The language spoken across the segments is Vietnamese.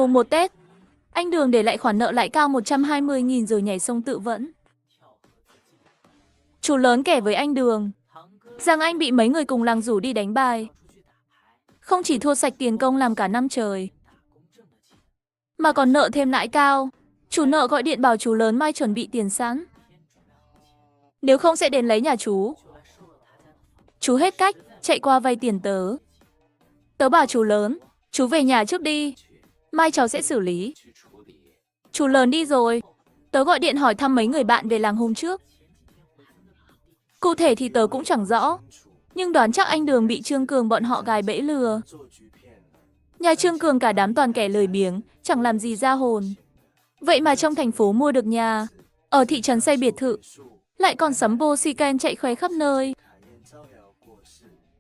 mùng 1 Tết, anh Đường để lại khoản nợ lại cao 120.000 rồi nhảy sông tự vẫn. Chú lớn kể với anh Đường rằng anh bị mấy người cùng làng rủ đi đánh bài. Không chỉ thua sạch tiền công làm cả năm trời, mà còn nợ thêm lãi cao. Chủ nợ gọi điện bảo chú lớn mai chuẩn bị tiền sẵn, nếu không sẽ đến lấy nhà chú. Chú hết cách, chạy qua vay tiền tớ. Tớ bảo chú lớn, chú về nhà trước đi, mai cháu sẽ xử lý. Chú lớn đi rồi, tớ gọi điện hỏi thăm mấy người bạn về làng hôm trước. Cụ thể thì tớ cũng chẳng rõ, nhưng đoán chắc anh Đường bị Trương Cường bọn họ gài bẫy lừa. Nhà Trương Cường cả đám toàn kẻ lười biếng, chẳng làm gì ra hồn. Vậy mà trong thành phố mua được nhà, ở thị trấn xây biệt thự, lại còn sắm bô xi ken chạy khoe khắp nơi.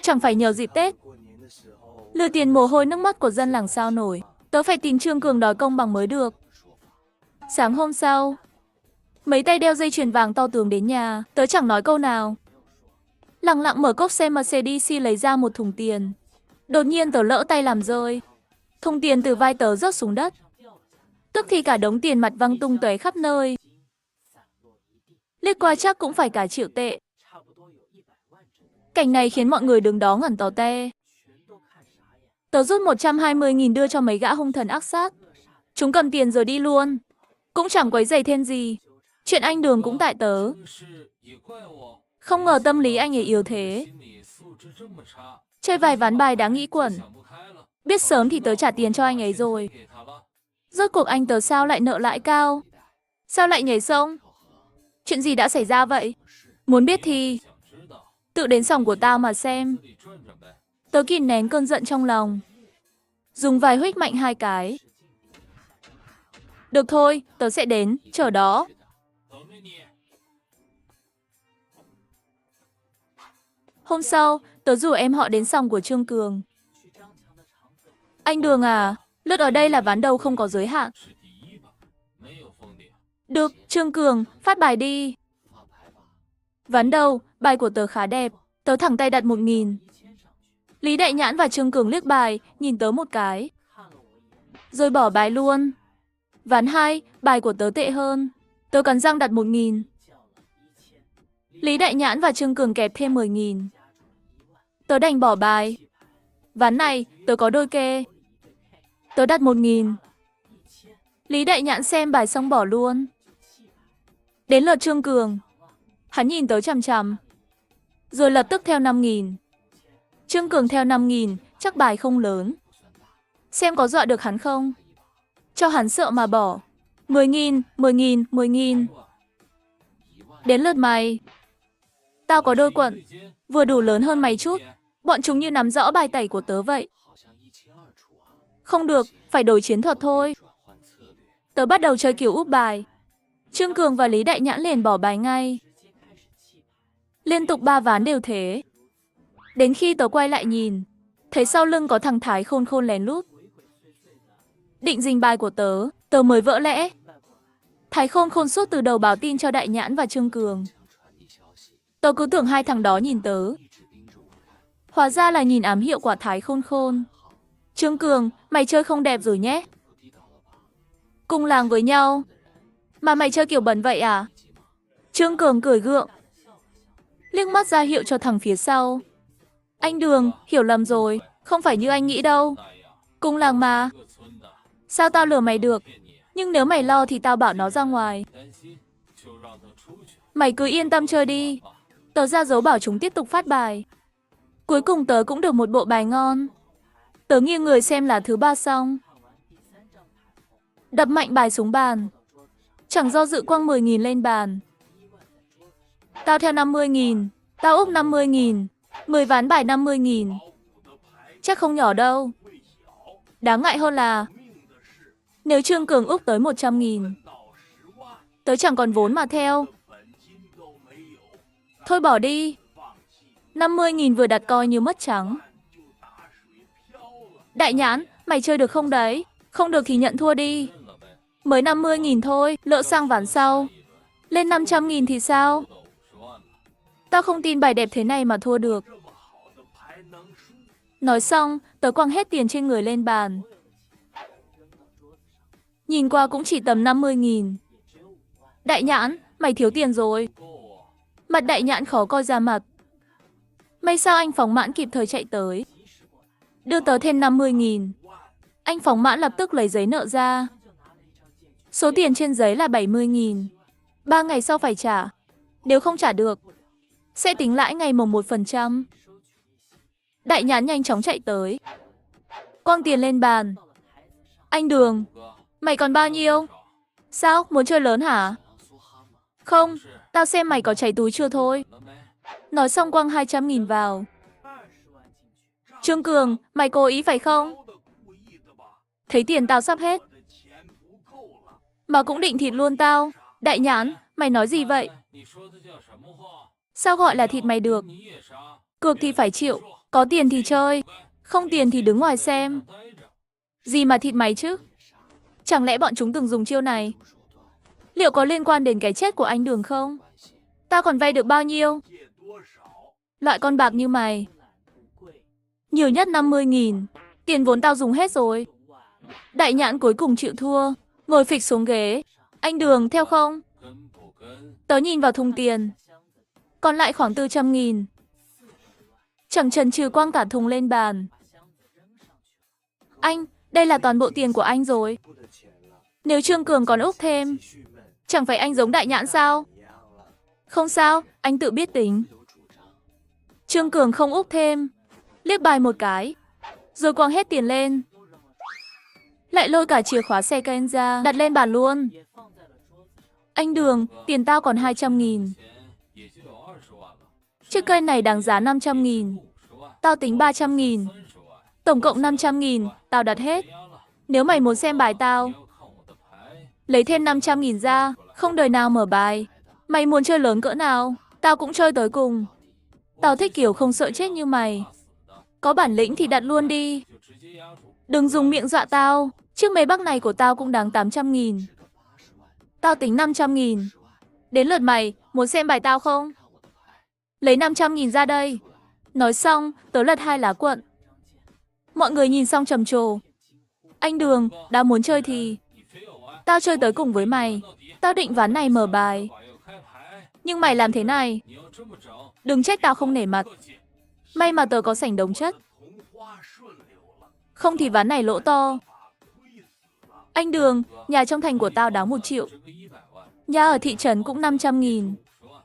Chẳng phải nhờ dịp Tết, lừa tiền mồ hôi nước mắt của dân làng sao nổi. Tớ phải tìm Trương Cường đòi công bằng mới được. Sáng hôm sau, mấy tay đeo dây chuyền vàng to tướng đến nhà, tớ chẳng nói câu nào. Lặng lặng mở cốp xe Mercedes lấy ra một thùng tiền. Đột nhiên tớ lỡ tay làm rơi. Thùng tiền từ vai tớ rớt xuống đất. Tức thì cả đống tiền mặt văng tung tóe khắp nơi. Liếc qua chắc cũng phải cả triệu tệ. Cảnh này khiến mọi người đứng đó ngẩn tò te. Tớ rút 120.000 đưa cho mấy gã hung thần ác sát. Chúng cầm tiền rồi đi luôn, cũng chẳng quấy rầy thêm gì. Chuyện anh Đường cũng tại tớ. Không ngờ tâm lý anh ấy yếu thế. Chơi vài ván bài đáng nghĩ quẩn. Biết sớm thì tớ trả tiền cho anh ấy rồi. Rốt cuộc anh tớ sao lại nợ lãi cao? Sao lại nhảy sông? Chuyện gì đã xảy ra vậy? Muốn biết thì tự đến sòng của tao mà xem. Tớ kìm nén cơn giận trong lòng, dùng vài huých mạnh 2 cái. Được thôi, tớ sẽ đến, chờ đó. Hôm sau, tớ rủ em họ đến sòng của Trương Cường. Anh Đường à, lướt ở đây là ván đầu không có giới hạn. Được, Trương Cường, phát bài đi. Ván đầu, bài của tớ khá đẹp, tớ thẳng tay đặt 1.000. Lý Đại Nhãn và Trương Cường liếc bài, nhìn tớ một cái, rồi bỏ bài luôn. Ván 2, bài của tớ tệ hơn, tớ cắn răng đặt 1.000. Lý Đại Nhãn và Trương Cường kẹp thêm 10.000. Tớ đành bỏ bài. Ván này, tớ có đôi kê. Tớ đặt 1.000. Lý Đại Nhãn xem bài xong bỏ luôn. Đến lượt Trương Cường. Hắn nhìn tớ chằm chằm, rồi lập tức theo 5.000. Trương Cường theo 5.000, chắc bài không lớn. Xem có dọa được hắn không? Cho hắn sợ mà bỏ. 10.000, 10.000, 10.000. Đến lượt mày. Tao có đôi quận, vừa đủ lớn hơn mày chút. Bọn chúng như nắm rõ bài tẩy của tớ vậy. Không được, phải đổi chiến thuật thôi. Tớ bắt đầu chơi kiểu úp bài. Trương Cường và Lý Đại Nhãn liền bỏ bài ngay. Liên tục 3 ván đều thế. Đến khi tớ quay lại nhìn, thấy sau lưng có thằng Thái Khôn Khôn lén lút định giành bài của tớ, tớ mới vỡ lẽ. Thái Khôn Khôn suốt từ đầu báo tin cho Đại Nhãn và Trương Cường. Tớ cứ tưởng hai thằng đó nhìn tớ, hóa ra là nhìn ám hiệu của Thái Khôn Khôn. Trương Cường, mày chơi không đẹp rồi nhé. Cùng làng với nhau mà mày chơi kiểu bẩn vậy à? Trương Cường cười gượng, liếc mắt ra hiệu cho thằng phía sau. Anh Đường, hiểu lầm rồi, không phải như anh nghĩ đâu. Cùng làng mà. Sao tao lừa mày được? Nhưng nếu mày lo thì tao bảo nó ra ngoài. Mày cứ yên tâm chơi đi. Tớ ra dấu bảo chúng tiếp tục phát bài. Cuối cùng tớ cũng được một bộ bài ngon. Tớ nghiêng người xem là thứ 3 xong, đập mạnh bài xuống bàn, chẳng do dự quăng 10.000 lên bàn. Tao theo 50.000, tao úp 50.000, 10 ván bài 50.000. Chắc không nhỏ đâu. Đáng ngại hơn là nếu Trương Cường úp tới 100.000, tớ chẳng còn vốn mà theo. Thôi bỏ đi. 50.000 vừa đặt coi như mất trắng. Đại Nhãn, mày chơi được không đấy? Không được thì nhận thua đi. Mới 50.000 thôi, lỡ sang ván sau lên 500.000 thì sao? Tao không tin bài đẹp thế này mà thua được. Nói xong, tớ quăng hết tiền trên người lên bàn. Nhìn qua cũng chỉ tầm 50.000. Đại Nhãn, mày thiếu tiền rồi. Mặt Đại Nhãn khó coi ra mặt. May sao anh Phóng Mãn kịp thời chạy tới, đưa tớ thêm 50.000. Anh Phóng Mãn lập tức lấy giấy nợ ra. Số tiền trên giấy là 70.000. 3 ngày sau phải trả. Nếu không trả được, sẽ tính lãi ngày mồng 1%. Đại Nhãn nhanh chóng chạy tới, quăng tiền lên bàn. Anh Đường, mày còn bao nhiêu? Sao, muốn chơi lớn hả? Không, tao xem mày có cháy túi chưa thôi. Nói xong quăng 200.000 vào. Trương Cường, mày cố ý phải không? Thấy tiền tao sắp hết mà cũng định thịt luôn tao. Đại Nhãn, mày nói gì vậy? Sao gọi là thịt mày được? Cược thì phải chịu, có tiền thì chơi, không tiền thì đứng ngoài xem. Gì mà thịt mày chứ? Chẳng lẽ bọn chúng từng dùng chiêu này? Liệu có liên quan đến cái chết của anh Đường không? Tao còn vay được bao nhiêu? Loại con bạc như mày, nhiều nhất 50.000. Tiền vốn tao dùng hết rồi. Đại Nhãn cuối cùng chịu thua, ngồi phịch xuống ghế. Anh Đường, theo không? Tớ nhìn vào thùng tiền, còn lại khoảng 400.000. Chẳng chần chừ quăng cả thùng lên bàn. Anh, đây là toàn bộ tiền của anh rồi. Nếu Trương Cường còn úp thêm, chẳng phải anh giống Đại Nhãn sao? Không sao, anh tự biết tính. Trương Cường không úp thêm, liếc bài một cái, rồi quăng hết tiền lên. Lại lôi cả chìa khóa xe Ken ra, đặt lên bàn luôn. Anh Đường, tiền tao còn 200.000. Chiếc cây này đáng giá 500.000. Tao tính 300.000. Tổng cộng 500.000, tao đặt hết. Nếu mày muốn xem bài tao, lấy thêm 500.000 ra, không đời nào mở bài. Mày muốn chơi lớn cỡ nào, tao cũng chơi tới cùng. Tao thích kiểu không sợ chết như mày. Có bản lĩnh thì đặt luôn đi. Đừng dùng miệng dọa tao. Chiếc máy bắc này của tao cũng đáng 800.000. Tao tính 500.000. Đến lượt mày, muốn xem bài tao không? Lấy 500.000 ra đây. Nói xong, tớ lật 2 lá quận. Mọi người nhìn xong trầm trồ. Anh Đường, đã muốn chơi thì tao chơi tới cùng với mày. Tao định ván này mở bài, nhưng mày làm thế này, đừng trách tao không nể mặt. May mà tớ có sảnh đống chất, không thì ván này lỗ to. Anh Đường, nhà trong thành của tao đáng 1 triệu. Nhà ở thị trấn cũng 500.000.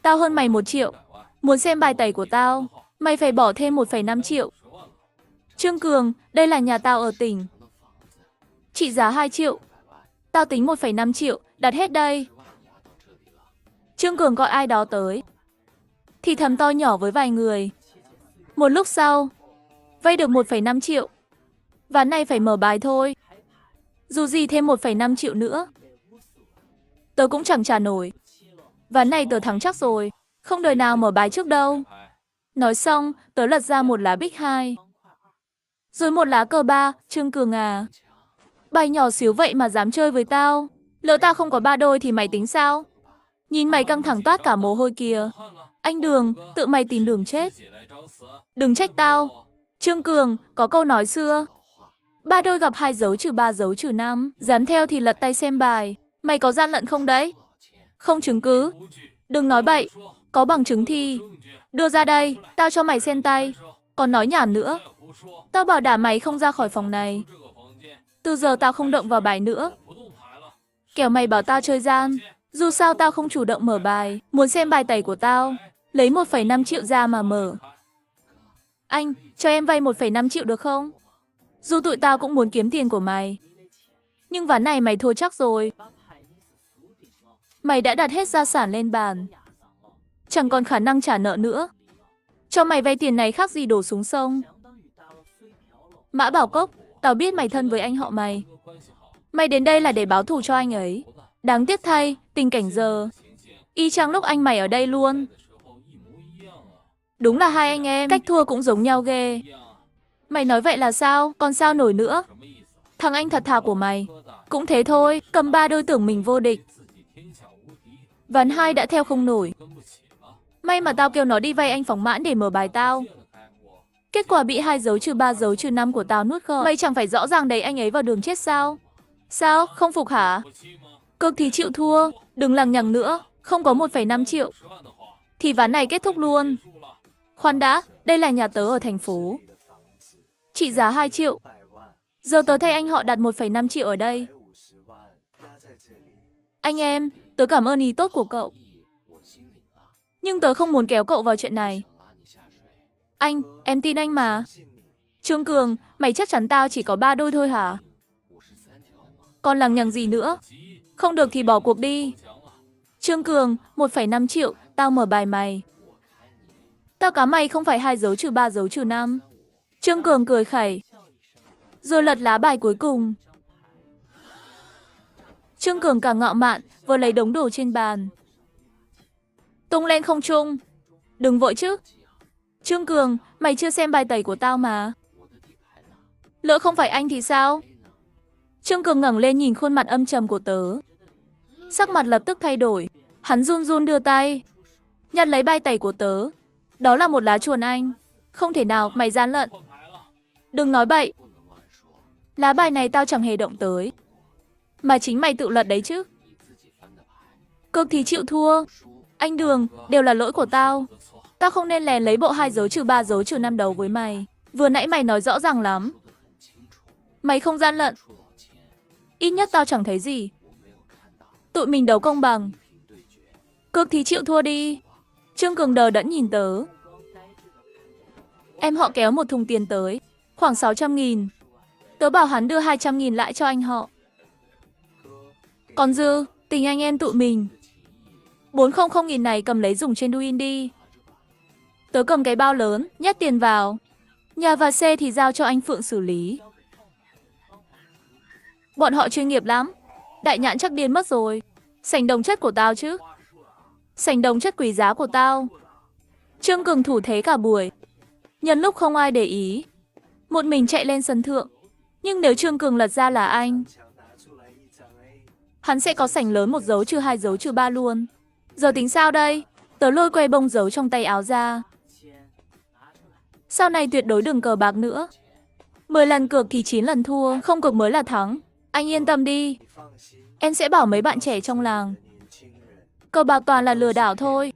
Tao hơn mày 1 triệu. Muốn xem bài tẩy của tao, mày phải bỏ thêm 1,5 triệu. Trương Cường, đây là nhà tao ở tỉnh, trị giá 2 triệu. Tao tính 1,5 triệu, đặt hết đây. Trương Cường gọi ai đó tới, thì thầm to nhỏ với vài người. Một lúc sau, vay được 1,5 triệu. Ván này phải mở bài thôi. Dù gì thêm 1,5 triệu nữa, tớ cũng chẳng trả nổi. Ván này tớ thắng chắc rồi, không đời nào mở bài trước đâu. Nói xong, tớ lật ra một lá bích 2, rồi một lá cờ 3. Trương Cường à, bài nhỏ xíu vậy mà dám chơi với tao. Lỡ tao không có 3 đôi thì mày tính sao? Nhìn mày căng thẳng toát cả mồ hôi kìa. Anh Đường, tự mày tìm đường chết. Đừng trách tao. Trương Cường, có câu nói xưa, 3 đôi gặp 2 dấu trừ 3 dấu trừ 5. Dám theo thì lật tay xem bài. Mày có gian lận không đấy? Không chứng cứ, đừng nói bậy. Có bằng chứng thì đưa ra đây, tao cho mày xem tay. Còn nói nhảm nữa, tao bảo đảm mày không ra khỏi phòng này. Từ giờ tao không động vào bài nữa. Kẻo mày bảo tao chơi gian. Dù sao tao không chủ động mở bài. Muốn xem bài tẩy của tao, lấy 1,5 triệu ra mà mở. Anh, cho em vay 1,5 triệu được không? Dù tụi tao cũng muốn kiếm tiền của mày, nhưng ván này mày thua chắc rồi. Mày đã đặt hết gia sản lên bàn, chẳng còn khả năng trả nợ nữa. Cho mày vay tiền này khác gì đổ xuống sông. Mã Bảo Cốc, tao biết mày thân với anh họ mày. Mày đến đây là để báo thù cho anh ấy. Đáng tiếc thay, tình cảnh giờ y chang lúc anh mày ở đây luôn. Đúng là hai anh em, cách thua cũng giống nhau ghê. Mày nói vậy là sao, còn sao nổi nữa. Thằng anh thật thà của mày cũng thế thôi, cầm 3 đôi tưởng mình vô địch. Ván 2 đã theo không nổi. May mà tao kêu nó đi vay anh Phóng Mãn để mở bài tao. Kết quả bị 2 dấu trừ 3 dấu trừ 5 của tao nuốt gọn. Mày chẳng phải rõ ràng đẩy anh ấy vào đường chết sao? Sao, không phục hả? Cược thì chịu thua, đừng lằng nhằng nữa, không có 1,5 triệu. Thì ván này kết thúc luôn. Khoan đã, đây là nhà tớ ở thành phố. Trị giá 2 triệu. Giờ tớ thay anh họ đặt 1,5 triệu ở đây. Anh em, tớ cảm ơn ý tốt của cậu. Nhưng tớ không muốn kéo cậu vào chuyện này. Anh, em tin anh mà. Trương Cường, mày chắc chắn tao chỉ có 3 đôi thôi hả? Còn lằng nhằng gì nữa? Không được thì bỏ cuộc đi. Trương Cường, 1,5 triệu, tao mở bài mày. Tao cá mày không phải 2 dấu trừ 3 dấu trừ 5. Trương Cường cười khẩy. Rồi lật lá bài cuối cùng. Trương Cường càng ngạo mạn, vừa lấy đống đồ trên bàn. Tung lên không trung. Đừng vội chứ. Trương Cường, mày chưa xem bài tẩy của tao mà. Lỡ không phải anh thì sao? Trương Cường ngẩng lên nhìn khuôn mặt âm trầm của tớ. Sắc mặt lập tức thay đổi. Hắn run run đưa tay. Nhặt lấy bài tẩy của tớ. Đó là một lá chuồn anh. Không thể nào, mày gian lận. Đừng nói bậy. Lá bài này tao chẳng hề động tới. Mà chính mày tự lật đấy chứ. Cược thì chịu thua. Anh Đường, đều là lỗi của tao. Tao không nên lèn lấy bộ 2 dấu trừ 3 dấu trừ 5 đấu với mày. Vừa nãy mày nói rõ ràng lắm. Mày không gian lận. Ít nhất tao chẳng thấy gì. Tụi mình đấu công bằng. Cược thì chịu thua đi. Trương Cường đờ đẫn nhìn tớ. Em họ kéo một thùng tiền tới. Khoảng 600.000. Tớ bảo hắn đưa 200.000 lại cho anh họ. Còn dư, tình anh em tụi mình. 400.000 này cầm lấy dùng trên Douyin đi. Tớ cầm cái bao lớn, nhét tiền vào. Nhà và xe thì giao cho anh Phượng xử lý. Bọn họ chuyên nghiệp lắm. Đại Nhãn chắc điên mất rồi. Sành đồng chất của tao chứ. Sành đồng chất quý giá của tao. Trương Cường thủ thế cả buổi. Nhân lúc không ai để ý, một mình chạy lên sân thượng. Nhưng nếu Trương Cường lật ra là anh, hắn sẽ có sảnh lớn 1 dấu trừ 2 dấu trừ 3 luôn. Giờ tính sao đây? Tớ lôi que bông dấu trong tay áo ra. Sau này tuyệt đối đừng cờ bạc nữa. 10 lần cược thì 9 lần thua, không cược mới là thắng. Anh yên tâm đi. Em sẽ bảo mấy bạn trẻ trong làng. Cờ bạc toàn là lừa đảo thôi.